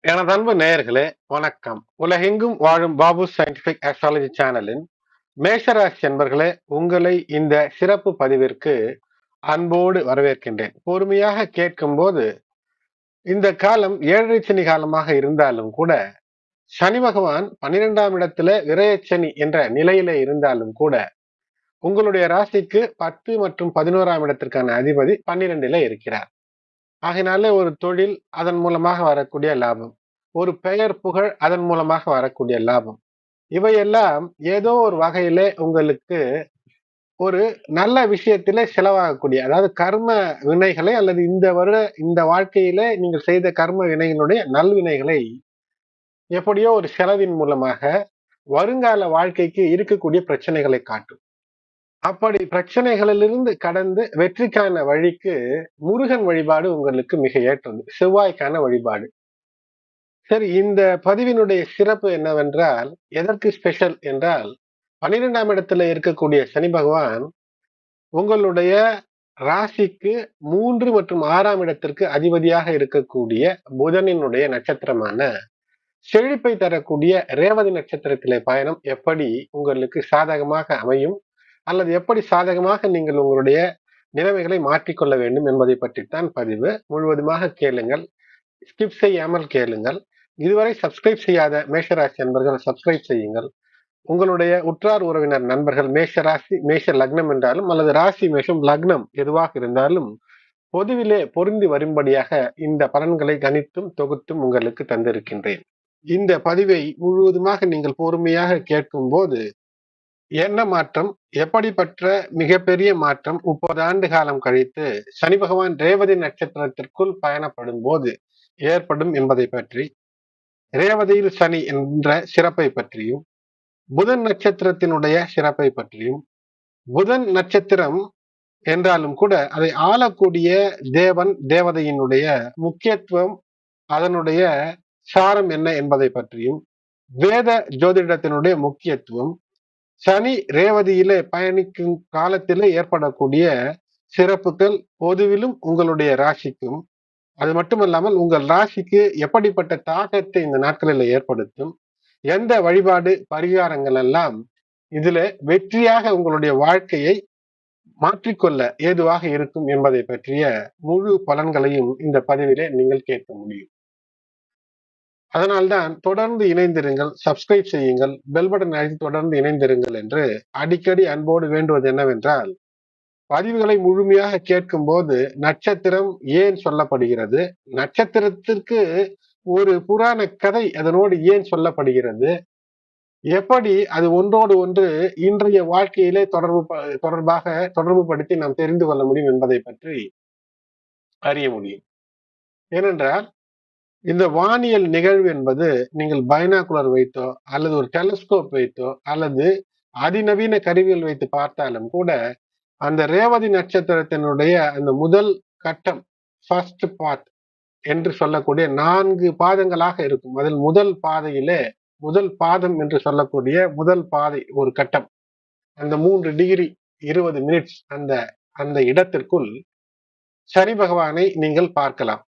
எனது அன்பு நேயர்களே, வணக்கம். உலகெங்கும் வாழும் பாபு சயின்டிபிக் ஆஸ்ட்ராலஜி சேனலின் மேஷராசி என்பர்களே, உங்களை இந்த சிறப்பு பதிவிற்கு அன்போடு வரவேற்கின்றேன். பொறுமையாக கேட்கும் போது, இந்த காலம் ஏழரை சனி காலமாக இருந்தாலும் கூட, சனி பகவான் 12ஆம் இடத்துல விரயச்சனி என்ற நிலையில இருந்தாலும் கூட, உங்களுடைய ராசிக்கு 10 மற்றும் 11ஆம் இடத்திற்கான அதிபதி 12ல இருக்கிறார். ஆகையினாலே ஒரு தொழில், அதன் மூலமாக வரக்கூடிய லாபம், ஒரு பெயர் புகழ், அதன் மூலமாக வரக்கூடிய லாபம், இவையெல்லாம் ஏதோ ஒரு வகையிலே உங்களுக்கு ஒரு நல்ல விஷயத்திலே செலவாகக்கூடிய, அதாவது கர்ம வினைகளை அல்லது இந்த வருட இந்த வாழ்க்கையிலே நீங்கள் செய்த கர்ம வினைகளுடைய நல்வினைகளை எப்படியோ ஒரு செலவின் மூலமாக வருங்கால வாழ்க்கைக்கு இருக்கக்கூடிய பிரச்சனைகளை காட்டும். அப்படி பிரச்சனைகளிலிருந்து கடந்து வெற்றிக்கான வழிக்கு முருகன் வழிபாடு உங்களுக்கு மிக ஏற்றது. செவ்வாய்க்கான வழிபாடு. சரி, இந்த பதிவினுடைய சிறப்பு என்னவென்றால், எதற்கு ஸ்பெஷல் என்றால், 12ஆம் இடத்துல இருக்கக்கூடிய சனி பகவான் உங்களுடைய ராசிக்கு 3 மற்றும் 6ஆம் இடத்திற்கு அதிபதியாக இருக்கக்கூடிய புதனினுடைய நட்சத்திரமான செழிப்பை தரக்கூடிய ரேவதி நட்சத்திரத்திலே பயணம் எப்படி உங்களுக்கு சாதகமாக அமையும், அல்லது எப்படி சாதகமாக நீங்கள் உங்களுடைய நிலைமைகளை மாற்றிக்கொள்ள வேண்டும் என்பதை பற்றித்தான் பதிவு. முழுவதுமாக கேளுங்கள், ஸ்கிப் செய்யாமல் கேளுங்கள். இதுவரை சப்ஸ்கிரைப் செய்யாத மேஷராசி நண்பர்கள் சப்ஸ்கிரைப் செய்யுங்கள். உங்களுடைய உற்றார் உறவினர் நண்பர்கள் மேஷ ராசி, மேஷ லக்னம் என்றாலும் அல்லது ராசி மேஷம் லக்னம் எதுவாக இருந்தாலும் பொதுவிலே பொருந்தி வரும்படியாக இந்த பலன்களை கணித்தும் தொகுத்தும் உங்களுக்கு தந்திருக்கின்றேன். இந்த பதிவை முழுவதுமாக நீங்கள் பொறுமையாக கேட்கும் போது என்ன மாற்றம், எப்படிப்பட்ட மிகப்பெரிய மாற்றம் 30 ஆண்டு காலம் கழித்து சனி பகவான் ரேவதி நட்சத்திரத்திற்குள் பயணப்படும் போது ஏற்படும் என்பதை பற்றி, ரேவதியில் சனி என்ற சிறப்பை பற்றியும், புதன் நட்சத்திரத்தினுடைய சிறப்பை பற்றியும், புதன் நட்சத்திரம் என்றாலும் கூட அதை ஆளக்கூடிய தேவன் தேவதையினுடைய முக்கியத்துவம், அதனுடைய சாரம் என்ன என்பதை பற்றியும், வேத ஜோதிடத்தினுடைய முக்கியத்துவம், சனி ரேவதியிலே பயணிக்கும் காலத்திலே ஏற்படக்கூடிய சிறப்புகள் பொதுவிலும் உங்களுடைய ராசிக்கும், அது மட்டுமல்லாமல் உங்கள் ராசிக்கு எப்படிப்பட்ட தாக்கத்தை இந்த நாட்களில் ஏற்படுத்தும், எந்த வழிபாடு பரிகாரங்கள் எல்லாம் இதுல வெற்றியாக உங்களுடைய வாழ்க்கையை மாற்றிக்கொள்ள ஏதுவாக இருக்கும் என்பதை பற்றிய முழு பலன்களையும் இந்த பதிவிலே நீங்கள் கேட்க முடியும். அதனால்தான் தொடர்ந்து இணைந்திருங்கள், சப்ஸ்கிரைப் செய்யுங்கள், பெல் பட்டன் அழைத்து தொடர்ந்து இணைந்திருங்கள் என்று அடிக்கடி அன்போடு வேண்டுவது என்னவென்றால், பதிவுகளை முழுமையாக கேட்கும் போது நட்சத்திரம் ஏன் சொல்லப்படுகிறது, நட்சத்திரத்திற்கு ஒரு புராண கதை அதனோடு ஏன் சொல்லப்படுகிறது, எப்படி அது ஒன்றோடு ஒன்று இன்றைய வாழ்க்கையிலே தொடர்பு படுத்தி நாம் தெரிந்து கொள்ள முடியும் என்பதை பற்றி அறிய முடியும். ஏனென்றால் இந்த வானியல் நிகழ்வு என்பது நீங்கள் பைனாகுலர் வைத்தோ அல்லது ஒரு டெலிஸ்கோப் வைத்தோ அல்லது அதிநவீன கருவிகள் வைத்து பார்த்தாலும் கூட அந்த ரேவதி நட்சத்திரத்தினுடைய அந்த முதல் கட்டம், ஃபர்ஸ்ட் பாத் என்று சொல்லக்கூடிய 4 பாதங்களாக இருக்கும். அதில் முதல் பாதையிலே முதல் பாதம் என்று சொல்லக்கூடிய முதல் பாதை ஒரு கட்டம், அந்த 3 டிகிரி 20 மினிட்ஸ் அந்த அந்த இடத்திற்குள் சனி பகவானை நீங்கள் பார்க்கலாம்.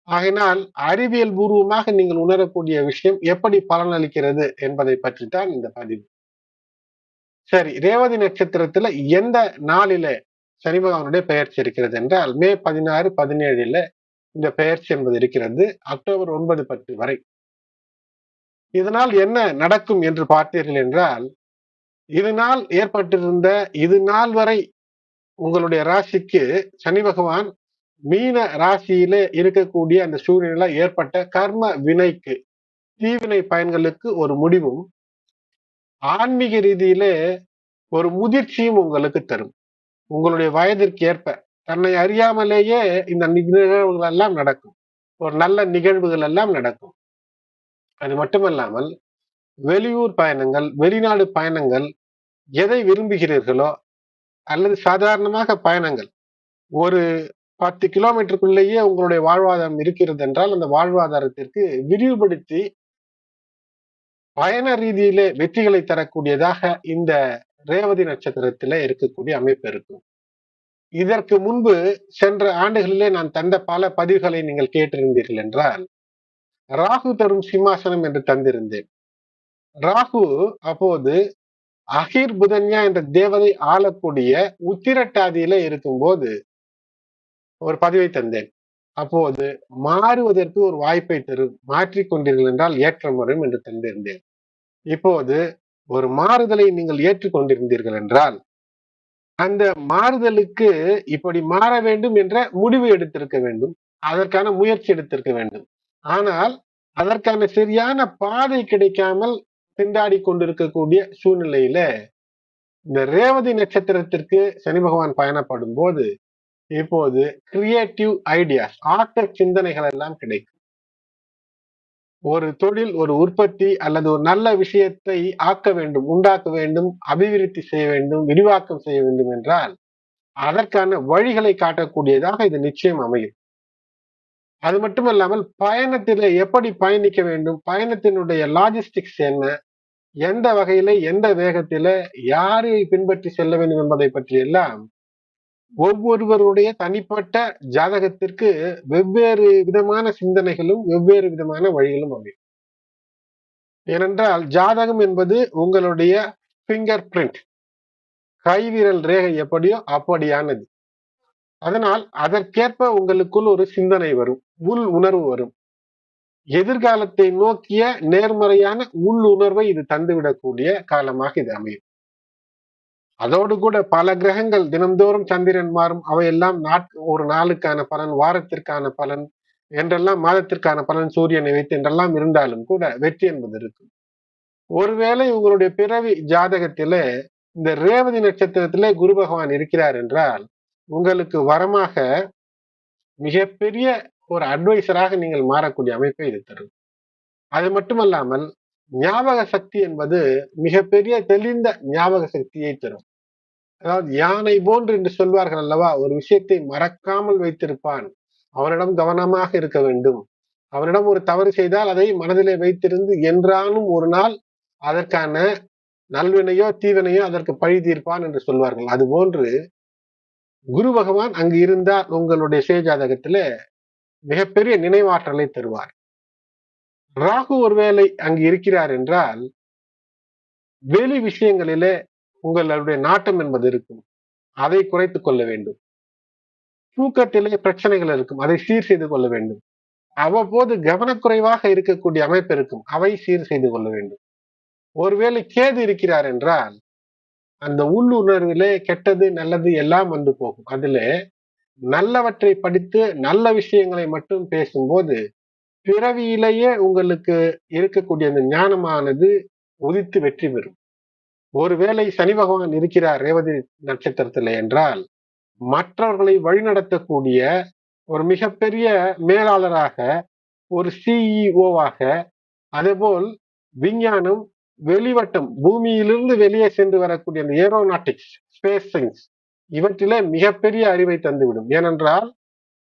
ஆகையினால் அறிவியல் பூர்வமாக நீங்கள் உணரக்கூடிய விஷயம் எப்படி பலனளிக்கிறது என்பதை பற்றி தான் இந்த பதிவு. சரி, ரேவதி நட்சத்திரத்துல எந்த நாளில சனி பகவானுடைய பெயர்ச்சி இருக்கிறது என்றால் மே 16, 17 இந்த பெயர்ச்சி என்பது இருக்கிறது, அக்டோபர் 9, 10 வரை. இதனால் என்ன நடக்கும் என்று பார்த்தீர்கள் என்றால், இதனால் ஏற்பட்டிருந்த இது நாள் வரை உங்களுடைய ராசிக்கு சனி பகவான் மீன ராசியிலே இருக்கக்கூடிய அந்த சூழ்நிலை ஏற்பட்ட கர்ம வினைக்கு, தீவினை பயன்களுக்கு ஒரு முடிவும், ஆன்மீக ரீதியிலே ஒரு முதிர்ச்சியும் உங்களுக்கு தரும். உங்களுடைய வயதிற்கு ஏற்ப தன்னை அறியாமலேயே இந்த நிகழ்வுகள் எல்லாம் நடக்கும், ஒரு நல்ல நிகழ்வுகள் எல்லாம் நடக்கும். அது மட்டுமல்லாமல் வெளியூர் பயணங்கள், வெளிநாடு பயணங்கள், எதை விரும்புகிறீர்களோ அல்லது சாதாரணமாக பயணங்கள், ஒரு 10 கிலோமீட்டருக்குள்ளேயே உங்களுடைய வாழ்வாதாரம் இருக்கிறது என்றால் அந்த வாழ்வாதாரத்திற்கு விரிவுபடுத்தி பயண ரீதியிலே வெற்றிகளை தரக்கூடியதாக இந்த ரேவதி நட்சத்திரத்திலே இருக்கக்கூடிய அமைப்பு இருக்கும். இதற்கு முன்பு சென்ற ஆண்டுகளிலே நான் தந்த பல பதிவுகளை நீங்கள் கேட்டிருந்தீர்கள் என்றால், ராகு தரும் சிம்மாசனம் என்று தந்திருந்தேன். ராகு அப்போது அகிர் புதன்யா என்ற தேவதை ஆளக்கூடிய உத்திரட்டாதியில இருக்கும்போது ஒரு பதவியை தந்தேன். அப்போது மாறுவதற்கு ஒரு வாய்ப்பை தரும், மாற்றிக் கொண்டீர்கள் என்றால் ஏற்றம் வரும் என்று தந்திருந்தேன். இப்போது ஒரு மாறுதலை நீங்கள் ஏற்றுக்கொண்டிருந்தீர்கள் என்றால் அந்த மாறுதலுக்கு இப்படி மாற வேண்டும் என்ற முடிவு எடுத்திருக்க வேண்டும், அதற்கான முயற்சி எடுத்திருக்க வேண்டும். ஆனால் அதற்கான சரியான பாதை கிடைக்காமல் திண்டாடி கொண்டிருக்கக்கூடிய சூழ்நிலையில இந்த ரேவதி நட்சத்திரத்திற்கு சனி பகவான் பயணப்படும் போது இப்போது கிரியேட்டிவ் ஐடியாஸ், ஆக்க சிந்தனைகள் எல்லாம் கிடைக்கும். ஒரு தொழில், ஒரு உற்பத்தி அல்லது ஒரு நல்ல விஷயத்தை ஆக்க வேண்டும், உண்டாக்க வேண்டும், அபிவிருத்தி செய்ய வேண்டும், விரிவாக்கம் செய்ய வேண்டும் என்றால் அதற்கான வழிகளை காட்டக்கூடியதாக இது நிச்சயம் அமையும். அது மட்டுமல்லாமல் பயணத்தில எப்படி பயணிக்க வேண்டும், பயணத்தினுடைய லாஜிஸ்டிக்ஸ் என்ன, எந்த வகையில எந்த வேகத்தில யாரை பின்பற்றி செல்ல வேண்டும் என்பதை பற்றி எல்லாம் ஒவ்வொருவருடைய தனிப்பட்ட ஜாதகத்திற்கு வெவ்வேறு விதமான சிந்தனைகளும் வெவ்வேறு விதமான வழிகளும் அமையும். ஏனென்றால் ஜாதகம் என்பது உங்களுடைய பிங்கர் பிரிண்ட், கைவிரல் ரேகை எப்படியோ அப்படியானது. அதனால் அதற்கேற்ப உங்களுக்குள் ஒரு சிந்தனை வரும், உள் உணர்வு வரும். எதிர்காலத்தை நோக்கிய நேர்மறையான உள் உணர்வை இது தந்துவிடக்கூடிய காலமாக இது அமையும். அதோடு கூட பல கிரகங்கள் தினந்தோறும் சந்திரன் மாறும், அவையெல்லாம் ஒரு நாளுக்கான பலன், வாரத்திற்கான பலன் என்றெல்லாம், மாதத்திற்கான பலன் சூரியனை வைத்து என்றெல்லாம் இருந்தாலும் கூட வெற்றி என்பது இருக்கும். ஒருவேளை உங்களுடைய பிறவி ஜாதகத்திலே இந்த ரேவதி நட்சத்திரத்திலே குரு பகவான் இருக்கிறார் என்றால் உங்களுக்கு வரமாக மிகப்பெரிய ஒரு அட்வைசராக நீங்கள் மாறக்கூடிய அமைப்பை இது தரும். அது மட்டுமல்லாமல் ஞாபக சக்தி என்பது மிகப்பெரிய தெளிந்த ஞாபக சக்தியை தரும். அதாவது யானை போன்று என்று சொல்வார்கள் அல்லவா, ஒரு விஷயத்தை மறக்காமல் வைத்திருப்பான், அவனிடம் கவனமாக இருக்க வேண்டும், அவனிடம் ஒரு தவறு செய்தால் அதை மனதிலே வைத்திருந்து என்றாலும் ஒரு நாள் அதற்கான நல்வினையோ தீவினையோ அதற்கு பழி தீர்ப்பான் என்று சொல்வார்கள். அது போன்று குரு பகவான் அங்கு இருந்தால் உங்களுடைய சுயஜாதகத்திலே மிகப்பெரிய நினைவாற்றலை தருவார். ராகு ஒருவேளை அங்கு இருக்கிறார் என்றால் வெளி விஷயங்களிலே உங்களுடைய நாட்டம் என்பது இருக்கும், அதை குறைத்துக் கொள்ள வேண்டும். தூக்கத்திலே பிரச்சனைகள் இருக்கும், அதை சீர் செய்து கொள்ள வேண்டும். அவ்வப்போது கவனக்குறைவாக இருக்கக்கூடிய அமைப்பு இருக்கும், அவை சீர் செய்து கொள்ள வேண்டும். ஒருவேளை கேது இருக்கிறார் என்றால் அந்த உள்ளுணர்விலே கெட்டது நல்லது எல்லாம் வந்து போகும். அதுல நல்லவற்றை படித்து நல்ல விஷயங்களை மட்டும் பேசும்போது பிறவியிலேயே உங்களுக்கு இருக்கக்கூடிய அந்த ஞானமானது உதித்து வெற்றி பெறும். ஒருவேளை சனி பகவான் இருக்கிறார் ரேவதி நட்சத்திரத்துல என்றால் மற்றவர்களை வழிநடத்தக்கூடிய ஒரு மிகப்பெரிய மேலாளராக, ஒரு சிஇஓவாக, அதேபோல் விஞ்ஞானம், வெளிவட்டம், பூமியிலிருந்து வெளியே சென்று வரக்கூடிய அந்த ஏரோநாட்டிக்ஸ், ஸ்பேஸ் சயின்ஸ் இவற்றிலே மிகப்பெரிய அறிவை தந்துவிடும். ஏனென்றால்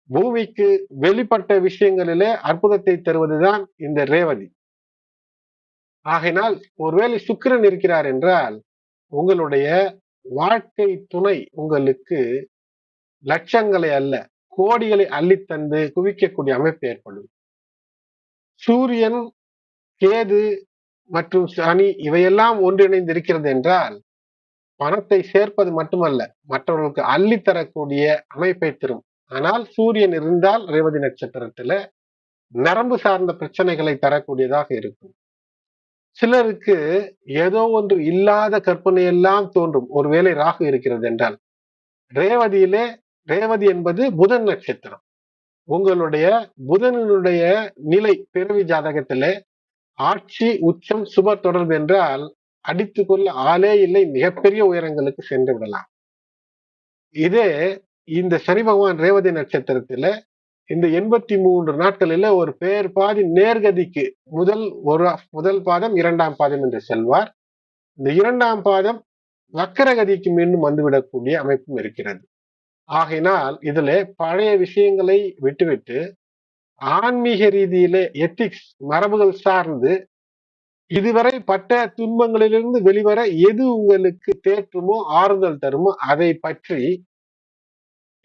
பூமிக்கு வெளிப்பட்ட விஷயங்களிலே அற்புதத்தை தருவதுதான் இந்த ரேவதி. ஆகையினால் ஒருவேளை சுக்கிரன் இருக்கிறார் என்றால் உங்களுடைய வாழ்க்கை துணை உங்களுக்கு லட்சங்களை அல்ல கோடிகளை அள்ளித்தந்து குவிக்கக்கூடிய அமைப்பு ஏற்படும். சூரியன், கேது மற்றும் சனி இவையெல்லாம் ஒன்றிணைந்து இருக்கிறது என்றால் பணத்தை சேர்ப்பது மட்டுமல்ல, மற்றவர்களுக்கு அள்ளித்தரக்கூடிய அமைப்பை தரும். ஆனால் சூரியன் இருந்தால் ரேவதி நட்சத்திரத்துல நரம்பு சார்ந்த பிரச்சனைகளை தரக்கூடியதாக இருக்கும். சிலருக்கு ஏதோ ஒன்று இல்லாத கற்பனை எல்லாம் தோன்றும் ஒருவேளை ராகு இருக்கிறது என்றால். ரேவதியிலே ரேவதி என்பது புதன் நட்சத்திரம். உங்களுடைய புதனுடைய நிலை பிறவி ஜாதகத்திலே ஆட்சி, உச்சம், சுப தொடர்பு என்றால் அடித்துக்கொள்ள ஆளே இல்லை, மிகப்பெரிய உயரங்களுக்கு சென்று விடலாம். இதே இந்த சனி பகவான் ரேவதி நட்சத்திரத்துல இந்த 83 நாட்களில ஒரு பேர் பாதி நேர்கதிக்கு முதல் பாதம், இரண்டாம் பாதம் என்று செல்வார். இந்த இரண்டாம் பாதம் வக்கரகதிக்கு மீண்டும் வந்துவிடக்கூடிய அமைப்பும் இருக்கிறது. ஆகையினால் இதுல பழைய விஷயங்களை விட்டுவிட்டு ஆன்மீக ரீதியிலே எத்திக்ஸ், மரபுகள் சார்ந்து இதுவரை பட்ட துன்பங்களிலிருந்து வெளிவர எது உங்களுக்கு தேற்றுமோ, ஆறுதல் தருமோ அதை பற்றி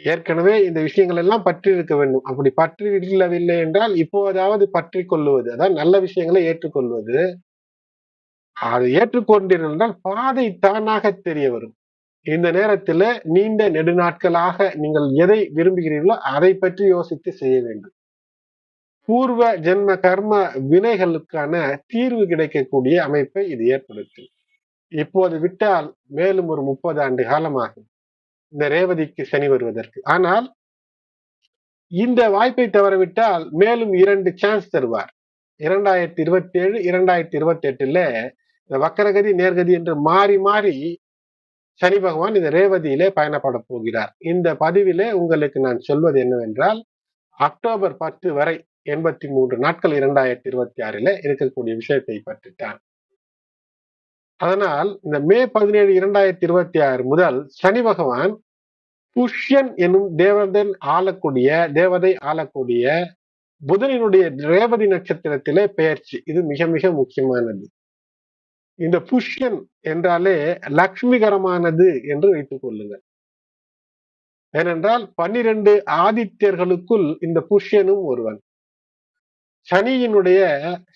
ஏற்கனவே இந்த விஷயங்கள் எல்லாம் பற்றி இருக்க வேண்டும். அப்படி பற்றி இல்லவில்லை என்றால் இப்போதாவது பற்றி கொள்ளுவது, அதாவது நல்ல விஷயங்களை ஏற்றுக்கொள்வது. அதை ஏற்றுக்கொண்டிருந்தால் பாதை தானாக தெரிய வரும். இந்த நேரத்துல நீண்ட நெடுநாட்களாக நீங்கள் எதை விரும்புகிறீர்களோ அதை பற்றி யோசித்து செய்ய வேண்டும். பூர்வ ஜென்ம கர்ம வினைகளுக்கான தீர்வு கிடைக்கக்கூடிய அமைப்பை இது ஏற்படுத்தும். இப்போது விட்டால் மேலும் ஒரு 30 ஆண்டு காலமாகும் இந்த ரேவதிக்கு சனி வருவதற்கு. ஆனால் இந்த வாய்ப்பை தவறவிட்டால் மேலும் 2 சான்ஸ் தருவார். 2027, 2028ல இந்த வக்கரகதி நேர்கதி என்று மாறி மாறி சனி பகவான் இந்த ரேவதியிலே பயணப்பட போகிறார். இந்த பதிவிலே உங்களுக்கு நான் சொல்வது என்னவென்றால், அக்டோபர் 10 வரை 83 நாட்கள் 2026ல இருக்கக்கூடிய விஷயத்தை பற்றித்தான். அதனால் இந்த மே 17, 2026 முதல் சனி பகவான் புஷ்யன் எனும் தேவதை ஆளக்கூடிய புதனினுடைய ரேவதி நட்சத்திரத்திலே பெயர்ச்சி. இது மிக மிக முக்கியமானது. இந்த புஷ்யன் என்றாலே லட்சுமிகரமானது என்று வைத்துக் கொள்ளுங்கள். ஏனென்றால் 12 ஆதித்யர்களுக்குள் இந்த புஷ்யனும் ஒருவன். சனியினுடைய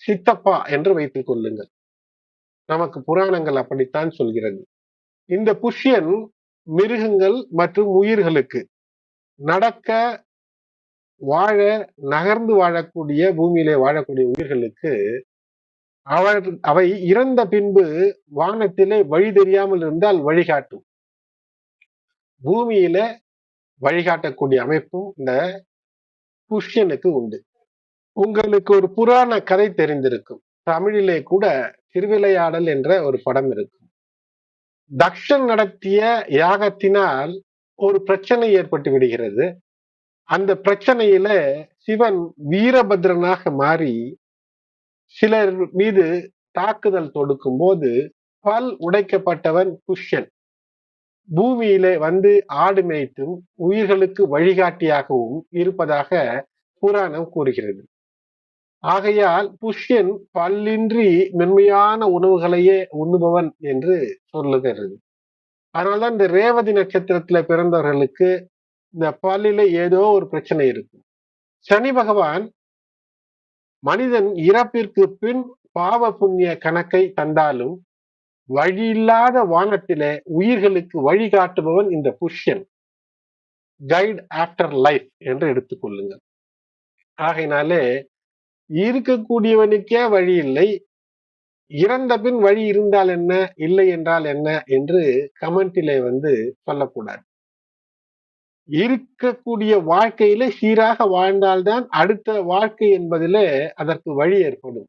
சித்தப்பா என்று வைத்துக் கொள்ளுங்கள். நமக்கு புராணங்கள் அப்படித்தான் சொல்கிறது. இந்த புஷ்யன் மிருகங்கள் மற்றும் உயிர்களுக்கு நடக்க வாழ நகர்ந்து வாழக்கூடிய பூமியிலே வாழக்கூடிய உயிர்களுக்கு அவை இறந்த பின்பு வானத்திலே வழி தெரியாமல் இருந்தால் வழிகாட்டும். பூமியில வழிகாட்டக்கூடிய அமைப்பும் இந்த புஷ்யனுக்கு உண்டு. உங்களுக்கு ஒரு புராண கதை தெரிந்திருக்கும். தமிழிலே கூட திருவிளையாடல் என்ற ஒரு படம் இருக்கும். தக்ஷன் நடத்திய யாகத்தினால் ஒரு பிரச்சனை ஏற்பட்டு விடுகிறது. அந்த பிரச்சனையில சிவன் வீரபத்ரனாக மாறி சிலர் மீது தாக்குதல் தொடுக்கும் போது பல் உடைக்கப்பட்டவன் புஷ்யன் பூமியிலே வந்து ஆடு மேய்த்தும் உயிர்களுக்கு வழிகாட்டியாகவும் இருப்பதாக புராணம் கூறுகிறது. ஆகையால் புஷ்யன் பல்லின்றி மென்மையான உணவுகளையே உண்ணுபவன் என்று சொல்லுகிறது. அதனால்தான் இந்த ரேவதி நட்சத்திரத்துல பிறந்தவர்களுக்கு இந்த பல்லில ஏதோ ஒரு பிரச்சனை இருக்கும். சனி பகவான் மனிதன் இறப்பிற்கு பின் பாவ புண்ணிய கணக்கை தந்தாலும் வழியில்லாத வானத்திலே உயிர்களுக்கு வழிகாட்டுபவன் இந்த புஷ்யன். கைட் ஆஃப்டர் லைஃப் என்று எடுத்துக்கொள்ளுங்கள். ஆகையினாலே இருக்கக்கூடியவனுக்கே வழி இல்லை, இறந்த பின் வழி இருந்தால் என்ன, இல்லை என்றால் என்ன என்று கமெண்டிலே சொல்லக்கூடாது. இருக்கக்கூடிய வாழ்க்கையில சீராக வாழ்ந்தால்தான் அடுத்த வாழ்க்கை என்பதிலே அதற்கு வழி ஏற்படும்.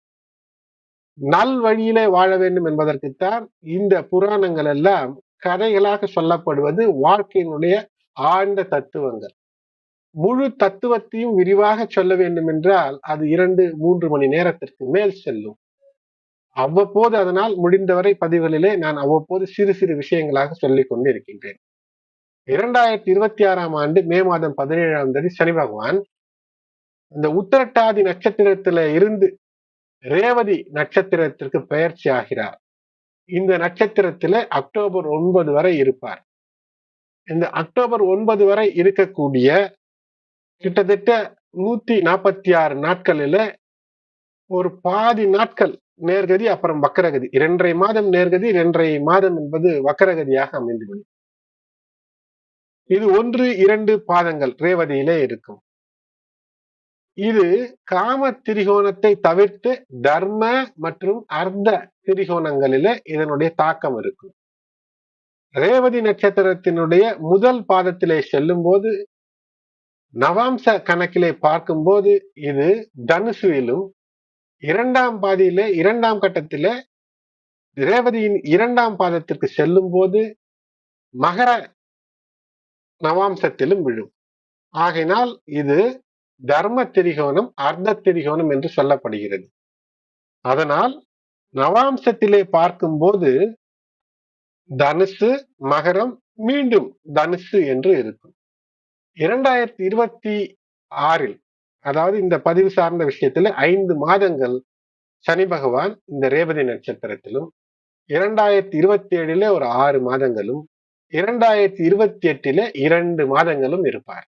நல் வழியிலே வாழ வேண்டும் என்பதற்குத்தான் இந்த புராணங்கள் எல்லாம் கதைகளாக சொல்லப்படுவது. வாழ்க்கையினுடைய ஆழ்ந்த தத்துவங்கள். முழு தத்துவத்தையும் விரிவாக சொல்ல வேண்டும் என்றால் அது 2-3 மணி நேரத்திற்கு மேல் செல்லும். அவ்வப்போது அதனால் முடிந்தவரை பதிவுகளிலே நான் அவ்வப்போது சிறு சிறு விஷயங்களாக சொல்லிக் கொண்டு இருக்கின்றேன். 2026ஆம் ஆண்டு மே மாதம் 17ஆம் தேதி சனி பகவான் இந்த உத்திரட்டாதி நட்சத்திரத்தில இருந்து ரேவதி நட்சத்திரத்திற்கு பெயர்ச்சி ஆகிறார். இந்த நட்சத்திரத்தில அக்டோபர் 9 வரை இருப்பார். இந்த அக்டோபர் 9 வரை இருக்கக்கூடிய கிட்டத்தட்ட 146 நாட்களில ஒரு பாதி நாட்கள் நேர்கதி, அப்புறம் வக்கரகதி. 2.5 மாதம் நேர்கதி, 2.5 மாதம் என்பது வக்கரகதியாக அமைந்துவிடும். இது 1-2 பாதங்கள் ரேவதியிலே இருக்கும். இது காம திரிகோணத்தை தவிர்த்து தர்ம மற்றும் அர்த்த திரிகோணங்களில இதனுடைய தாக்கம் இருக்கும். ரேவதி நட்சத்திரத்தினுடைய முதல் பாதத்திலே செல்லும் போது நவாம்ச கணக்கிலே பார்க்கும்போது இது தனுசுவிலும், 2ஆம் பாதியிலே 2ஆம் கட்டத்திலே ரேவதியின் 2ஆம் பாதத்திற்கு செல்லும் போது மகர நவாம்சத்திலும் விழும். ஆகையினால் இது தர்ம திரிகோணம், அர்த்த திரிகோணம் என்று சொல்லப்படுகிறது. அதனால் நவாம்சத்திலே பார்க்கும்போது தனுசு, மகரம், மீண்டும் தனுசு என்று இருக்கும். 2026 அதாவது இந்த பதிவு சார்ந்த விஷயத்துல 5 மாதங்கள் சனி பகவான் இந்த ரேவதி நட்சத்திரத்திலும், 2027 ஒரு 6 மாதங்களும், 2028 2 மாதங்களும் இருப்பார்.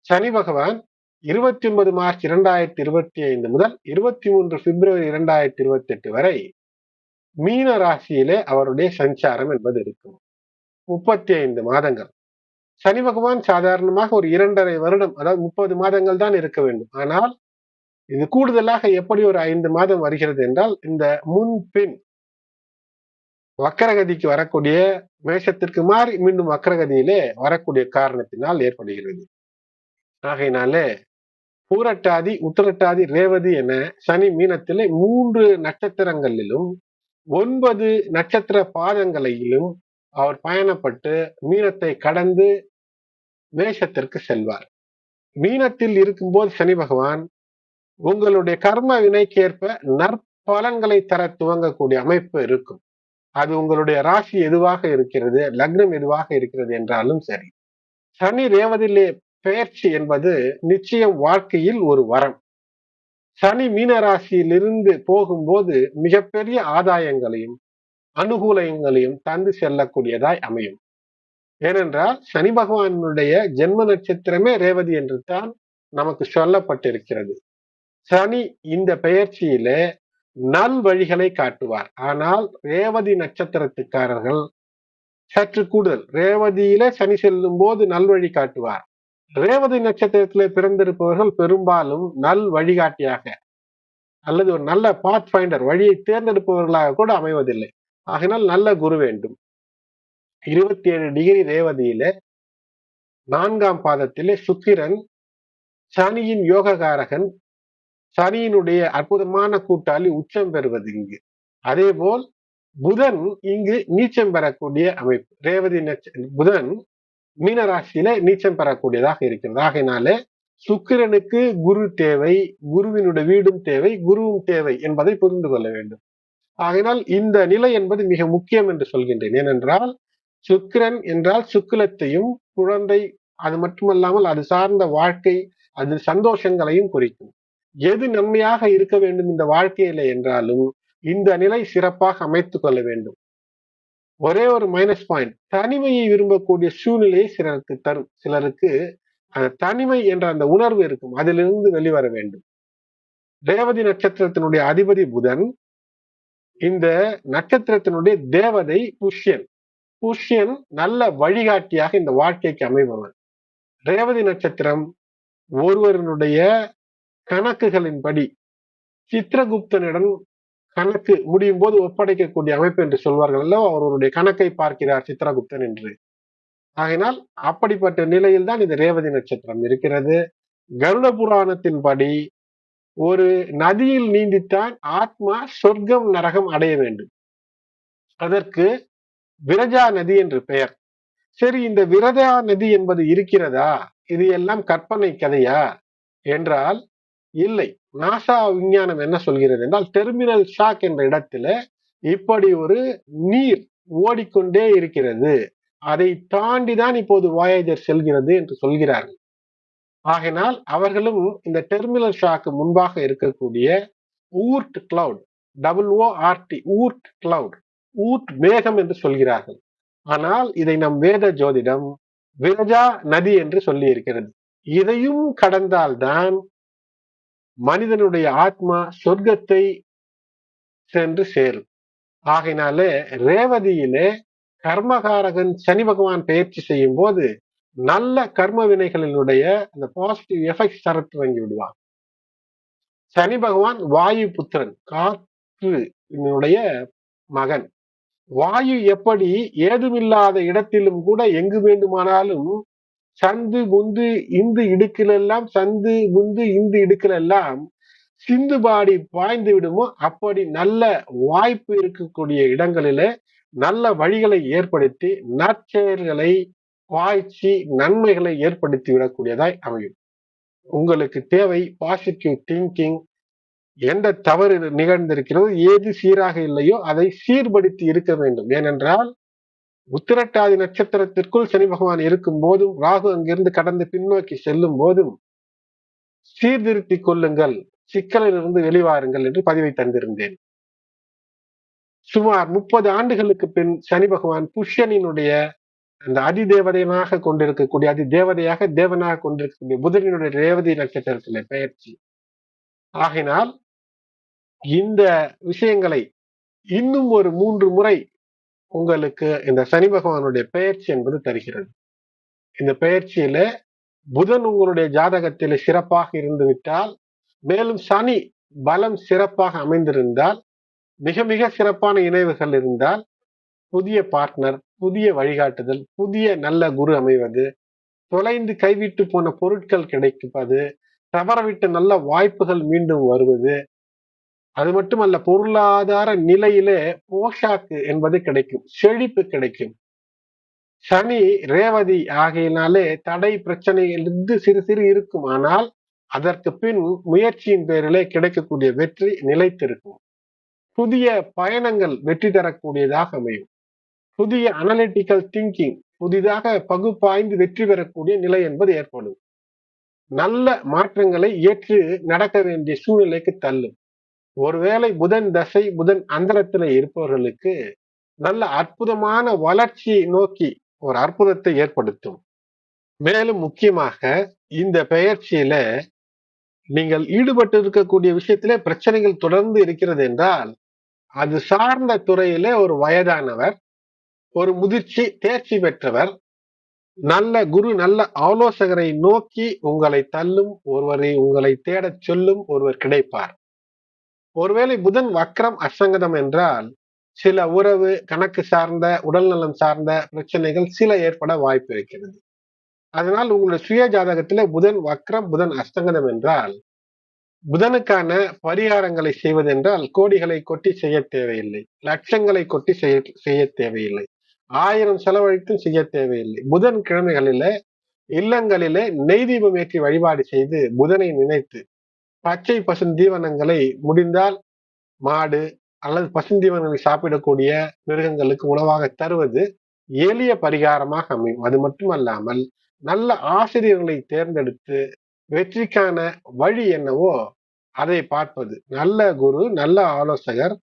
சனி பகவான் 29 மார்ச் 2025 முதல் 23 பிப்ரவரி 2028 வரை மீன ராசியிலே அவருடைய சஞ்சாரம் என்பது இருக்கும். 35 மாதங்கள். சனி பகவான் சாதாரணமாக ஒரு 2.5 வருடம், அதாவது 30 மாதங்கள் தான் இருக்க வேண்டும். ஆனால் இது கூடுதலாக எப்படி ஒரு 5 மாதம் வருகிறது என்றால், இந்த முன்பின் வக்கரகதிக்கு வரக்கூடிய மேஷத்திற்கு மாறி மீண்டும் வக்கரகதியிலே வரக்கூடிய காரணத்தினால் ஏற்படுகிறது. ஆகையினாலே பூரட்டாதி, உத்திரட்டாதி, ரேவதி என சனி மீனத்திலே 3 நட்சத்திரங்களிலும் 9 நட்சத்திர பாதங்களிலும் அவர் பயணப்பட்டு மீனத்தை கடந்து மேஷத்திற்கு செல்வார். மீனத்தில் இருக்கும்போது சனி பகவான் உங்களுடைய கர்ம வினைக்கேற்ப நற்பலன்களை தர துவங்கக்கூடிய அமைப்பு இருக்கும். அது உங்களுடைய ராசி எதுவாக இருக்கிறது, லக்னம் எதுவாக இருக்கிறது என்றாலும் சரி. சனி ரேவதியிலே பெயர்ச்சி என்பது நிச்சயம் வாழ்க்கையில் ஒரு வரம். சனி மீன ராசியிலிருந்து போகும்போது மிகப்பெரிய ஆதாயங்களையும் அனுகூலங்களையும் தந்து செல்லக்கூடியதாய் அமையும். ஏனென்றால் சனி பகவானுடைய ஜென்ம நட்சத்திரமே ரேவதி என்று தான் நமக்கு சொல்லப்பட்டிருக்கிறது. சனி இந்த பெயர்ச்சியிலே நல் வழிகளை காட்டுவார். ஆனால் ரேவதி நட்சத்திரத்துக்காரர்கள் சற்று கூடுதல். ரேவதியிலே சனி செல்லும் போது நல்வழி காட்டுவார். ரேவதி நட்சத்திரத்திலே பிறந்திருப்பவர்கள் பெரும்பாலும் நல் வழிகாட்டியாக அல்லது ஒரு நல்ல பாத் ஃபைண்டர், வழியை தேர்ந்தெடுப்பவர்களாக கூட அமைவதில்லை. ஆகினால் நல்ல குரு வேண்டும். 27 டிகிரி ரேவதியிலே 4ஆம் பாதத்திலே சுக்கிரன், சனியின் யோககாரகன், சனியினுடைய அற்புதமான கூட்டாளி உச்சம் பெறுவது இங்கு. அதே போல் புதன் இங்கு நீச்சம் பெறக்கூடிய அமைப்பு. ரேவதி புதன் மீனராசியில நீச்சம் பெறக்கூடியதாக இருக்கிறது. ஆகையினாலே சுக்கிரனுக்கு குரு தேவை, குருவினுடைய வீடும் தேவை, குருவும் தேவை என்பதை புரிந்து கொள்ள வேண்டும். ஆகையினால் இந்த நிலை என்பது மிக முக்கியம் என்று சொல்கின்றேன். ஏனென்றால் சுக்கிரன் என்றால் சுக்கிலத்தையும் குழந்தை, அது மட்டுமல்லாமல் அது சார்ந்த வாழ்க்கை, அது சந்தோஷங்களையும் குறிக்கும். எது நன்மையாக இருக்க வேண்டும் இந்த வாழ்க்கையில என்றாலும் இந்த நிலை சிறப்பாக அமைத்துக் கொள்ள வேண்டும். ஒரே ஒரு மைனஸ் பாயிண்ட், தனிமையை விரும்பக்கூடிய சூழ்நிலையை சிலருக்கு தரும். சிலருக்கு அந்த தனிமை என்ற அந்த உணர்வு இருக்கும், அதிலிருந்து வெளிவர வேண்டும். ரேவதி நட்சத்திரத்தினுடைய அதிபதி புதன், இந்த நட்சத்திரத்தினுடைய தேவதை புஷ்யன். புஷ்யன் நல்ல வழிகாட்டியாக இந்த வாழ்க்கைக்கு அமைபவன். ரேவதி நட்சத்திரம் ஒருவருடைய கணக்குகளின்படி சித்திரகுப்தனிடம் கணக்கு முடியும் போது ஒப்படைக்கக்கூடிய அமைப்பு என்று சொல்வார்கள் அல்ல, அவருடைய கணக்கை பார்க்கிறார் சித்திரகுப்தன் என்று. ஆகினால் அப்படிப்பட்ட நிலையில் தான் இந்த ரேவதி நட்சத்திரம் இருக்கிறது. கருட புராணத்தின்படி ஒரு நதியில் நீந்தித்தான் ஆத்மா சொர்க்கம் நரகம் அடைய வேண்டும். அதற்கு விரஜா நதி என்று பெயர். சரி, இந்த விரஜா நதி என்பது இருக்கிறதா, இது எல்லாம் கற்பனை கதையா என்றால் இல்லை. நாசா விஞ்ஞானம் என்ன சொல்கிறது என்றால், டெர்மினல் ஷாக் என்ற இடத்துல இப்படி ஒரு நீர் ஓடிக்கொண்டே இருக்கிறது, அதை தாண்டிதான் இப்போது வாயேஜர் செல்கிறது என்று சொல்கிறார்கள். ஆகினால் அவர்களும் இந்த டெர்மினல் ஷாக்கு முன்பாக இருக்கக்கூடிய Oort cloud, WORT, Oort cloud, Oort மேகம் என்று சொல்கிறார்கள். ஆனால் இதை நம் வேத ஜோதிடம் விரஜா நதி என்று சொல்லி இருக்கிறது. இதையும் கடந்தால்தான் மனிதனுடைய ஆத்மா சொர்க்கத்தை சென்று சேரும். ஆகையினாலே ரேவதியிலே கர்மகாரகன் சனி பகவான் பயிற்சி செய்யும் போது நல்ல கர்ம வினைகளினுடைய அந்த பாசிட்டிவ் எஃபெக்ட் தர துவங்கி விடுவான். சனி பகவான் வாயு புத்திரன், காற்றுடைய மகன். வாயு எப்படி ஏதுமில்லாத இடத்திலும் கூட எங்கு வேண்டுமானாலும் சந்து முந்து இந்து இடுக்கிலெல்லாம், சந்து முந்து இந்து இடுக்கிலெல்லாம் சிந்து பாடி பாய்ந்து விடுமோ, அப்படி நல்ல வாய்ப்பு இருக்கக்கூடிய இடங்களிலே நல்ல வழிகளை ஏற்படுத்தி நற்செயல்களை பாய்ச்சி நன்மைகளை ஏற்படுத்தி விடக்கூடியதாய் அமையும். உங்களுக்கு தேவை பாசிட்டிவ் திங்கிங். எந்த தவறு நிகழ்ந்திருக்கிறதோ, ஏது சீராக இல்லையோ அதை சீர்படுத்தி இருக்க வேண்டும். ஏனென்றால் உத்திரட்டாதி நட்சத்திரத்திற்குள் சனி பகவான் இருக்கும் போதும், ராகு அங்கிருந்து கடந்து பின்னோக்கி செல்லும் போதும் சீர்திருத்திக் கொள்ளுங்கள், சிக்கலிலிருந்து வெளிவாருங்கள் என்று பதிவை தந்திருந்தேன். சுமார் 30 ஆண்டுகளுக்கு பின் சனி பகவான் புஷ்யனினுடைய அந்த அதிதேவதையாக கொண்டிருக்கக்கூடிய அதிதேவதையாக தேவனாக கொண்டிருக்கக்கூடிய புதனினுடைய ரேவதி நட்சத்திரத்திலே பெயர்ச்சி ஆகினால் இந்த விஷயங்களை இன்னும் ஒரு 3 முறை உங்களுக்கு இந்த சனி பகவானுடைய பெயர்ச்சி என்பது தருகிறது. இந்த பெயர்ச்சியில புதன் உங்களுடைய ஜாதகத்தில் சிறப்பாக இருந்துவிட்டால், மேலும் சனி பலம் சிறப்பாக அமைந்திருந்தால், மிக மிக சிறப்பான இணைவுகள் இருந்தால், புதிய பார்ட்னர், புதிய வழிகாட்டுதல், புதிய நல்ல குரு அமைவது, தொலைந்து கைவிட்டு போன பொருட்கள் கிடைப்பது, தவறவிட்ட நல்ல வாய்ப்புகள் மீண்டும் வருவது, அது மட்டுமல்ல பொருளாதார நிலையிலே போஷாக்கு என்பது கிடைக்கும், செழிப்பு கிடைக்கும். சனி ரேவதி ஆகையினாலே தடை பிரச்சனையிலிருந்து சிறு சிறு இருக்கும். ஆனால் அதற்கு பின் முயற்சியின் பேரிலே கிடைக்கக்கூடிய வெற்றி நிலைத்திருக்கும். புதிய பயணங்கள் வெற்றி தரக்கூடியதாக அமையும். புதிய அனலிட்டிக்கல் திங்கிங், புதிதாக பகுப்பாய்ந்து வெற்றி பெறக்கூடிய நிலை என்பது ஏற்படும். நல்ல மாற்றங்களை ஏற்று நடக்க வேண்டிய சூழ்நிலைக்கு தள்ளும். ஒருவேளை புதன் தசை புதன் அந்தரத்துல இருப்பவர்களுக்கு நல்ல அற்புதமான வளர்ச்சியை நோக்கி ஒரு அற்புதத்தை ஏற்படுத்தும். மேலும் முக்கியமாக இந்த பெயர்ச்சியில நீங்கள் ஈடுபட்டு இருக்கக்கூடிய விஷயத்திலே பிரச்சனைகள் தொடர்ந்து இருக்கிறது என்றால், அது சார்ந்த துறையிலே ஒரு வயதானவர், ஒரு முதிர்ச்சி தேர்ச்சி பெற்றவர், நல்ல குரு, நல்ல ஆலோசகரை நோக்கி உங்களை தள்ளும் ஒருவரை உங்களை தேடச் சொல்லும் ஒருவர் கிடைப்பார். ஒருவேளை புதன் வக்ரம் அசங்கதம் என்றால் சில உறவு, கணக்கு சார்ந்த, உடல்நலம் சார்ந்த பிரச்சனைகள் சில ஏற்பட வாய்ப்பு இருக்கிறது. அதனால் உங்களுடைய சுய ஜாதகத்திலே புதன் வக்ரம், புதன் அஸ்தங்கதம் என்றால், புதனுக்கான பரிகாரங்களை செய்வதென்றால் கோடிகளை கொட்டி செய்ய தேவையில்லை, லட்சங்களை கொட்டி செய்ய தேவையில்லை, 1000 செலவழித்தும் செய்ய தேவையில்லை. புதன் கிழமைகளில இல்லங்களிலே நெய் தீபம் ஏற்றி வழிபாடு செய்து புதனை நினைத்து பச்சை பசுந்தீவனங்களை முடிந்தால் மாடு அல்லது பசுந்தீவனங்களை சாப்பிடக்கூடிய மிருகங்களுக்கு உணவாக தருவது எளிய பரிகாரமாக அமையும். அது மட்டுமல்லாமல் நல்ல ஆசிரியர்களை தேர்ந்தெடுத்து வெற்றிக்கான வழி என்னவோ அதை பார்ப்பது, நல்ல குரு, நல்ல ஆலோசகர்,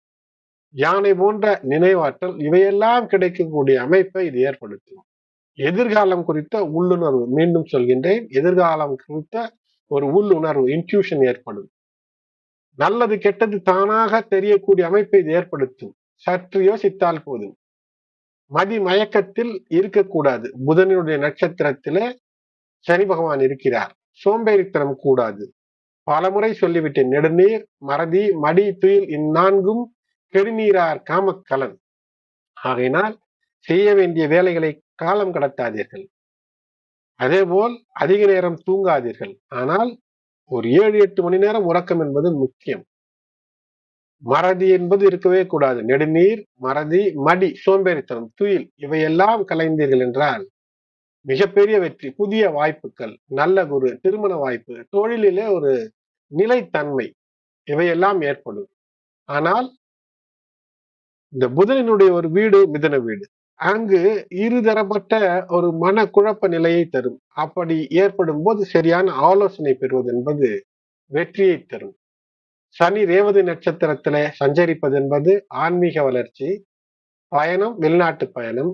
யானை போன்ற நினைவாற்றல், இவையெல்லாம் கிடைக்கக்கூடிய அமைப்பை இது ஏற்படுத்தும். எதிர்காலம் குறித்த உள்ளுணர்வு, மீண்டும் சொல்கின்றேன், எதிர்காலம் குறித்த ஒரு உள்ளுணர்வு, இன்ட்யூஷன் ஏற்படும். நல்லது கெட்டது தானாக தெரியக்கூடிய அமைப்பை இது ஏற்படுத்தும். சற்று யோசித்தால் போதும். மதி மயக்கத்தில் இருக்கக்கூடாது. புதனுடைய நட்சத்திரத்திலே சனி பகவான் இருக்கிறார். சோம்பேறித்தனம் கூடாது. பலமுறை சொல்லிவிட்டேன். நெடுநீர், மறதி, மடி, துயில் இந்நான்கும் கெடுநீரார் காமக்கலன். ஆகையினால் செய்ய வேண்டிய வேலைகளை காலம் கடத்தாதீர்கள். அதேபோல் அதிக நேரம் தூங்காதீர்கள். ஆனால் ஒரு 7-8 மணி நேரம் உறக்கம் என்பது முக்கியம். மறதி என்பது இருக்கவே கூடாது. நெடுநீர், மறதி, மடி, சோம்பேறித்தனம், துயில் இவையெல்லாம் கலைந்தீர்கள் என்றால் மிகப்பெரிய வெற்றி, புதிய வாய்ப்புகள், நல்ல குரு, திருமண வாய்ப்பு, தொழிலிலே ஒரு நிலைத்தன்மை இவையெல்லாம் ஏற்படும். ஆனால் இந்த புதனினுடைய ஒரு வீடு மிதன வீடு, அங்கு இருதரப்பட்ட ஒரு மன குழப்ப நிலையை தரும். அப்படி ஏற்படும் போது சரியான ஆலோசனை பெறுவது என்பது வெற்றியை தரும். சனி ரேவதி நட்சத்திரத்தில சஞ்சரிப்பது என்பது ஆன்மீக வளர்ச்சி, பயணம், வெளிநாட்டு பயணம்,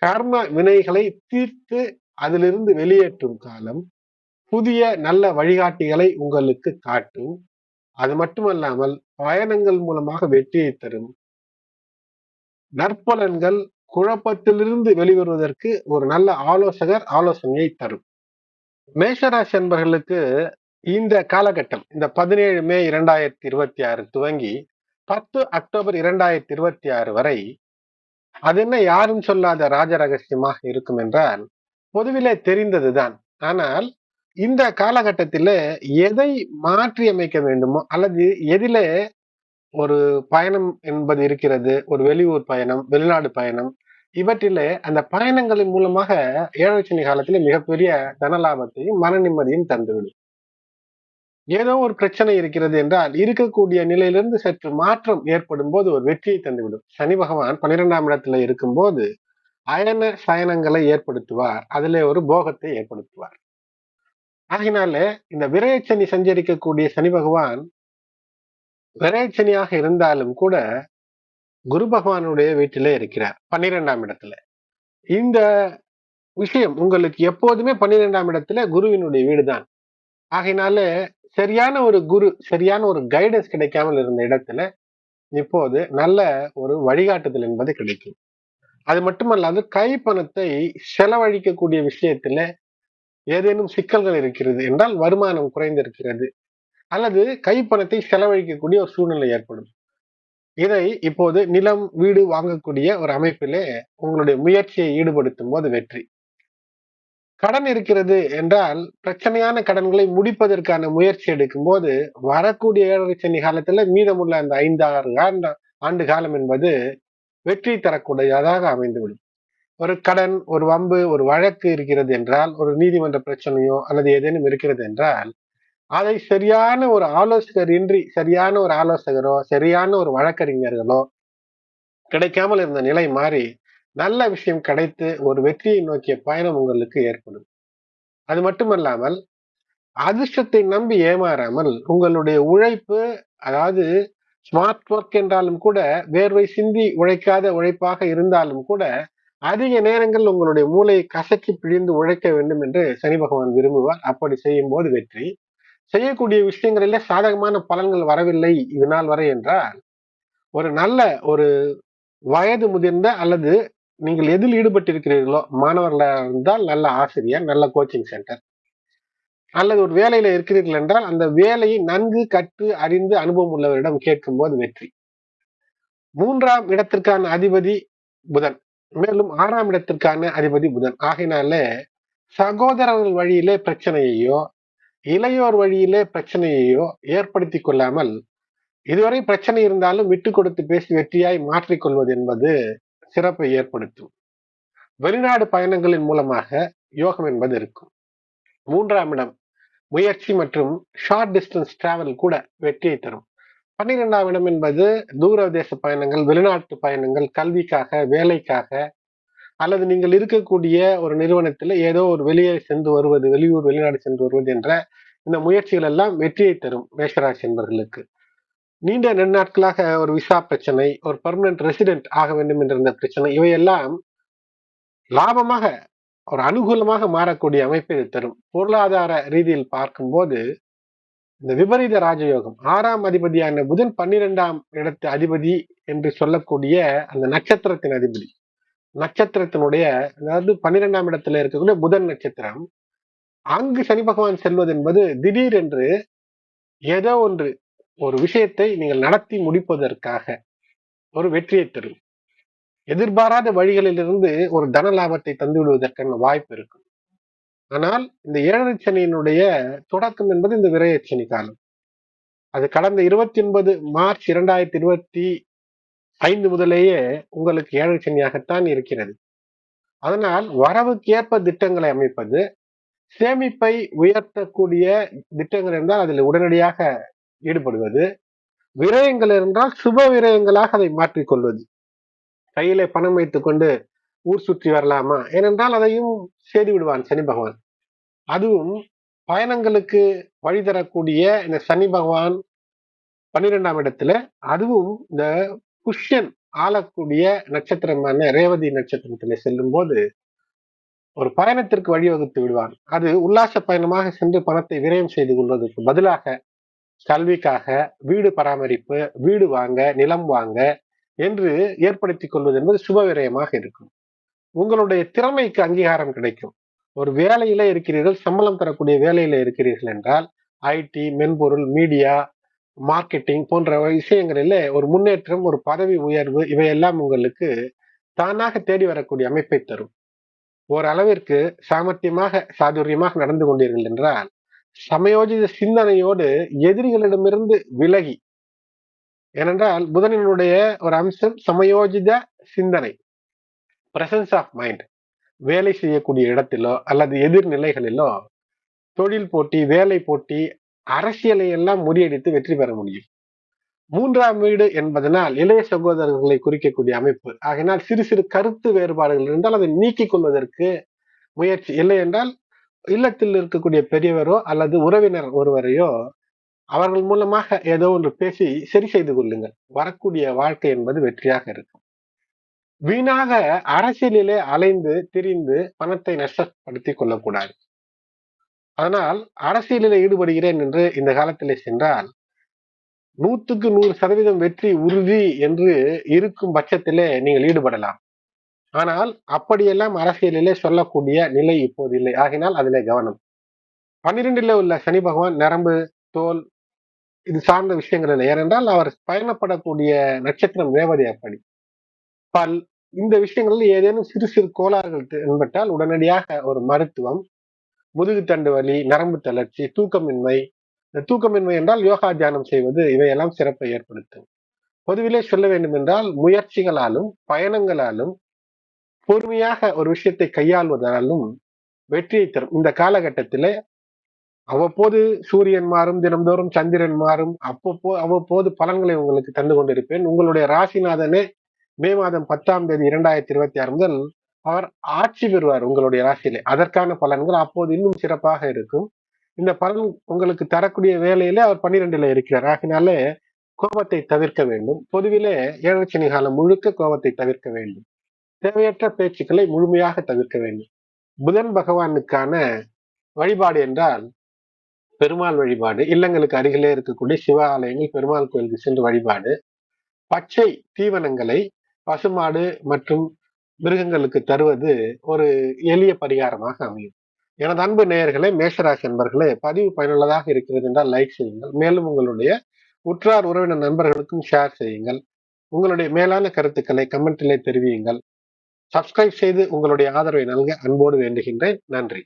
கர்ம வினைகளை தீர்த்து அதிலிருந்து வெளியேற்றும் காலம், புதிய நல்ல வழிகாட்டிகளை உங்களுக்கு காட்டும். அது மட்டுமல்லாமல் பயணங்கள் மூலமாக வெற்றியை தரும். நற்பலன்கள், குழப்பத்திலிருந்து வெளிவருவதற்கு ஒரு நல்ல ஆலோசகர் ஆலோசனையை தரும். மேஷராசி அன்பர்களுக்கு இந்த காலகட்டம், இந்த 17 மே 2026 துவங்கி 10 அக்டோபர் 2026 வரை, அது என்ன யாரும் சொல்லாத ராஜ ரகசியமாக இருக்கும் என்றால் பொதுவிலே தெரிந்ததுதான். ஆனால் இந்த காலகட்டத்திலே எதை மாற்றி அமைக்க வேண்டுமோ அல்லது எதிலே ஒரு பயணம் என்பது இருக்கிறது, ஒரு வெளியூர் பயணம், வெளிநாடு பயணம், இவற்றிலே அந்த பயணங்களின் மூலமாக ஏழரை காலத்திலே மிகப்பெரிய தன லாபத்தையும் மன நிம்மதியும் தந்துவிடும். ஏதோ ஒரு பிரச்சனை இருக்கிறது என்றால் இருக்கக்கூடிய நிலையிலிருந்து சற்று மாற்றம் ஏற்படும் போது ஒரு வெற்றியை தந்துவிடும். சனி பகவான் 12ஆம் இடத்துல இருக்கும்போது அயன சயனங்களை ஏற்படுத்துவார், அதிலே ஒரு போகத்தை ஏற்படுத்துவார். ஆகினாலே இந்த விரயச்சனி சஞ்சரிக்கக்கூடிய சனி பகவான் விரயச்சனியாக இருந்தாலும் கூட குரு பகவானுடைய வீட்டிலே இருக்கிறார் 12ஆம் இடத்துல. இந்த விஷயம் உங்களுக்கு எப்போதுமே 12ஆம் இடத்துல குருவினுடைய வீடுதான். ஆகையினால சரியான ஒரு குரு, சரியான ஒரு கைடன்ஸ் கிடைக்காமல் இருந்த இடத்துல இப்போது நல்ல ஒரு வழிகாட்டுதல் என்பது கிடைக்கும். அது மட்டுமல்லாது கைப்பணத்தை செலவழிக்கக்கூடிய விஷயத்துல ஏதேனும் சிக்கல்கள் இருக்கிறது என்றால் வருமானம் குறைந்திருக்கிறது அல்லது கைப்பணத்தை செலவழிக்கக்கூடிய ஒரு சூழ்நிலை ஏற்படும். இதை இப்போது நிலம், வீடு வாங்கக்கூடிய ஒரு அமைப்பிலே உங்களுடைய முயற்சியை ஈடுபடுத்தும் போது வெற்றி. கடன் இருக்கிறது என்றால் பிரச்சனையான கடன்களை முடிப்பதற்கான முயற்சி எடுக்கும் போது வரக்கூடிய 7.5 சனி காலத்துல மீதமுள்ள அந்த 5-6 ஆண்டு காலம் என்பது வெற்றி தரக்கூடியதாக அமைந்துவிடும். ஒரு கடன், ஒரு வம்பு, ஒரு வழக்கு இருக்கிறது என்றால், ஒரு நீதிமன்ற பிரச்சனையோ அல்லது ஏதேனும் இருக்கிறது என்றால், அதை சரியான ஒரு ஆலோசகர் இன்றி, சரியான ஒரு ஆலோசகரோ, சரியான ஒரு வழக்கறிஞர்களோ கிடைக்காமல் இருந்த நிலை மாறி, நல்ல விஷயம் கிடைத்து ஒரு வெற்றியை நோக்கிய பயணம் உங்களுக்கு ஏற்படும். அது மட்டுமல்லாமல், அதிர்ஷ்டத்தை நம்பி ஏமாறாமல் உங்களுடைய உழைப்பு, அதாவது ஸ்மார்ட் ஒர்க் என்றாலும் கூட வேர்வை சிந்தி உழைக்காத உழைப்பாக இருந்தாலும் கூட அதிக நேரங்கள் உங்களுடைய மூளையை கசக்கி பிழிந்து உழைக்க வேண்டும் என்று சனி பகவான் விரும்புவார். அப்படி செய்யும் போது வெற்றி. செய்யக்கூடிய விஷயங்களிலே சாதகமான பலன்கள் வரவில்லை இது நாள் வரை என்றால், ஒரு நல்ல ஒரு வயது முதிர்ந்த அல்லது நீங்கள் எதில் ஈடுபட்டிருக்கிறீர்களோ, மாணவர்களா இருந்தால் நல்ல ஆசிரியர், நல்ல கோச்சிங் சென்டர் அல்லது ஒரு வேலையில இருக்கிறீர்கள் என்றால் அந்த வேலையை நன்கு கற்று அறிந்து அனுபவம் உள்ளவரிடம் கேட்கும் போது வெற்றி. 3ஆம் இடத்திற்கான அதிபதி புதன், மேலும் 6ஆம் இடத்திற்கான அதிபதி புதன். ஆகையினால சகோதரர்கள் வழியிலே பிரச்சனையையோ, இளையோர் வழியிலே பிரச்சனையையோ ஏற்படுத்தி கொள்ளாமல், இதுவரை பிரச்சனை இருந்தாலும் விட்டு கொடுத்து பேசி வெற்றியாய் மாற்றிக்கொள்வது என்பது சிறப்பை ஏற்படுத்தும். வெளிநாடு பயணங்களின் மூலமாக யோகம் என்பது இருக்கும். 3ஆம் இடம் முயற்சி மற்றும் ஷார்ட் டிஸ்டன்ஸ் டிராவல் கூட வெற்றியை தரும். 12ஆம் இடம் என்பது தூரதேச பயணங்கள், வெளிநாட்டு பயணங்கள், கல்விக்காக, வேலைக்காக அல்லது நீங்கள் இருக்கக்கூடிய ஒரு நிறுவனத்தில் ஏதோ ஒரு வெளியே சென்று வருவது, வெளியூர் வெளிநாடு சென்று வருவது என்ற இந்த முயற்சிகள் எல்லாம் வெற்றியை தரும் மேஷராசி என்பவர்களுக்கு. நீண்ட நெடுநாட்களாக ஒரு விசா பிரச்சனை, ஒரு பெர்மனன்ட் ரெசிடென்ட் ஆக வேண்டும் என்ற இந்த பிரச்சனை, இவையெல்லாம் லாபமாக ஒரு அனுகூலமாக மாறக்கூடிய அமைப்பை இது தரும். பொருளாதார ரீதியில் பார்க்கும்போது இந்த விபரீத ராஜயோகம் 6ஆம் அதிபதியான புதன் 12ஆம் இடத்து அதிபதி என்று சொல்லக்கூடிய அந்த நட்சத்திரத்தின் அதிபதி, நட்சத்திரத்தினுடைய அதாவது 12ஆம் இடத்துல இருக்கக்கூடிய புதன் நட்சத்திரம், அங்கு சனி பகவான் செல்வது என்பது திடீரென்று ஏதோ ஒன்று ஒரு விஷயத்தை நீங்கள் நடத்தி முடிப்பதற்காக ஒரு வெற்றியை தரும். எதிர்பாராத வழிகளிலிருந்து ஒரு தன லாபத்தை தந்து விடுவதற்கான வாய்ப்பு இருக்கும். ஆனால் இந்த 7.5 சனியினுடைய தொடக்கம் என்பது இந்த விரயச்சனி காலம். அது கடந்த 29 மார்ச் 2025 முதலேயே உங்களுக்கு 7.5 சனியாகத்தான் இருக்கிறது. அதனால் வரவுக்கு ஏற்ப திட்டங்களை அமைப்பது, சேமிப்பை உயர்த்தக்கூடிய திட்டங்கள் இருந்தால் அதில் உடனடியாக ஈடுபடுவது, விரயங்கள் இருந்தால் சுப விரயங்களாக அதை மாற்றிக்கொள்வது. கையிலே பணம் வைத்துக் கொண்டு ஊர் சுற்றி வரலாமா, ஏனென்றால் அதையும் செய்து விடுவான் சனி பகவான். அதுவும் பயணங்களுக்கு வழி தரக்கூடிய இந்த சனி பகவான் 12ஆம் இடத்துல, அதுவும் இந்த புஷ்யன் ஆளக்கூடிய நட்சத்திரமான ரேவதி நட்சத்திரத்திலே செல்லும் போது ஒரு பயணத்திற்கு வழிவகுத்து விடுவான். அது உல்லாச பயணமாக சென்று பணத்தை விரயம் செய்து கொள்வதற்கு பதிலாக கல்விக்காக, வீடு பராமரிப்பு, வீடு வாங்க, நிலம் வாங்க என்று ஏற்படுத்திக் கொள்வது என்பது சுப விரயமாக இருக்கும். உங்களுடைய திறமைக்கு அங்கீகாரம் கிடைக்கும். ஒரு வேலையில இருக்கிறீர்கள், சம்பளம் தரக்கூடிய வேலையில இருக்கிறீர்கள் என்றால் ஐடி, மென்பொருள், மீடியா, மார்க்கெட்டிங் போன்ற விஷயங்களில ஒரு முன்னேற்றம், ஒரு பதவி உயர்வு இவையெல்லாம் உங்களுக்கு தானாக தேடி வரக்கூடிய அமைப்பை தரும். ஓரளவிற்கு சாமர்த்தியமாக, சாதுரியமாக நடந்து கொண்டீர்கள் என்றால் சமயோஜித சிந்தனையோடு எதிரிகளிடமிருந்து விலகி, ஏனென்றால் புதனினுடைய ஒரு அம்சம் சமயோஜித சிந்தனை, பிரசன்ஸ் ஆஃப் மைண்ட். வேலை செய்யக்கூடிய இடத்திலோ அல்லது எதிர்நிலைகளிலோ தொழில் போட்டி, வேலை போட்டி, அரசியலை எல்லாம் முறியடித்து வெற்றி பெற முடியும். 3ஆம் வீடு என்பதனால் இளைய சகோதரர்களை குறிக்கக்கூடிய அமைப்பு. ஆகையினால் சிறு சிறு கருத்து வேறுபாடுகள் இருந்தால் அதை நீக்கிக் கொள்வதற்கு முயற்சி, இல்லை என்றால் இல்லத்தில் இருக்கக்கூடிய பெரியவரோ அல்லது உறவினர் ஒருவரையோ அவர்கள் மூலமாக ஏதோ ஒன்று பேசி சரி செய்து கொள்ளுங்கள். வரக்கூடிய வாழ்க்கை என்பது வெற்றியாக இருக்கும். வீணாக அரசியலிலே அலைந்து திரிந்து பணத்தை நஷ்டப்படுத்திக் கொள்ளக்கூடாது. அதனால் அரசியலில் ஈடுபடுகிறேன் என்று இந்த காலத்திலே சென்றால் 100க்கு 100% வெற்றி உறுதி என்று இருக்கும் பட்சத்திலே நீங்கள் ஈடுபடலாம். ஆனால் அப்படியெல்லாம் அரசியலிலே சொல்லக்கூடிய நிலை இப்போது இல்லை. ஆகினால் அதிலே கவனம். 12ல உள்ள சனி பகவான் நரம்பு, தோல் இது சார்ந்த விஷயங்கள் இல்லை. ஏனென்றால் அவர் பயணப்படக்கூடிய நட்சத்திரம் ரேவதி அப்படி. பல் இந்த விஷயங்களில் ஏதேனும் சிறு சிறு கோளாறுகள் தென்பட்டால் உடனடியாக ஒரு மருத்துவம், முதுகுத்தண்டு வலி, நரம்பு தளர்ச்சி, தூக்கமின்மை. தூக்கமின்மை என்றால் யோகா தியானம் செய்வது இவையெல்லாம் சிறப்பை ஏற்படுத்தும். பொதுவிலே சொல்ல வேண்டும் என்றால் முயற்சிகளாலும் பயணங்களாலும் பொறுமையாக ஒரு விஷயத்தை கையாள்வதாலும் வெற்றியை தரும். இந்த காலகட்டத்திலே அவ்வப்போது சூரியன் மாறும், தினம்தோறும் சந்திரன் மாறும், அவ்வப்போது பலன்களை உங்களுக்கு தந்து கொண்டிருப்பேன். உங்களுடைய ராசிநாதனே மே மாதம் 10ஆம் தேதி 2026 முதல் அவர் ஆட்சி பெறுவார் உங்களுடைய ராசியிலே. அதற்கான பலன்கள் அப்போது இன்னும் சிறப்பாக இருக்கும். இந்த பலன் உங்களுக்கு தரக்கூடிய வேலையிலே அவர் 12ல இருக்கிறார். ஆகினாலே கோபத்தை தவிர்க்க வேண்டும். பொதுவிலே 7 சனி காலம் முழுக்க கோபத்தை தவிர்க்க வேண்டும். தேவையற்ற பேச்சுக்களை முழுமையாக தவிர்க்க வேண்டும். புதன் பகவானுக்கான வழிபாடு என்றால் பெருமாள் வழிபாடு, இல்லங்களுக்கு அருகிலே இருக்கக்கூடிய சிவ ஆலயங்கள், பெருமாள் கோயிலுக்கு சென்று வழிபாடு, பச்சை தீவனங்களை பசுமாடு மற்றும் மிருகங்களுக்கு தருவது ஒரு எளிய பரிகாரமாக அமையும். எனது அன்பு நேயர்களே, மேஷராசி அன்பர்களே, பதிவு பயனுள்ளதாக இருக்கிறது என்றால் லைக் செய்யுங்கள். மேலும் உங்களுடைய உற்றார் உறவினர் நண்பர்களுக்கும் ஷேர் செய்யுங்கள். உங்களுடைய மேலான கருத்துக்களை கமெண்டிலே தெரிவியுங்கள். சப்ஸ்கிரைப் செய்து உங்களுடைய ஆதரவை நல்க அன்போடு வேண்டுகின்றேன். நன்றி.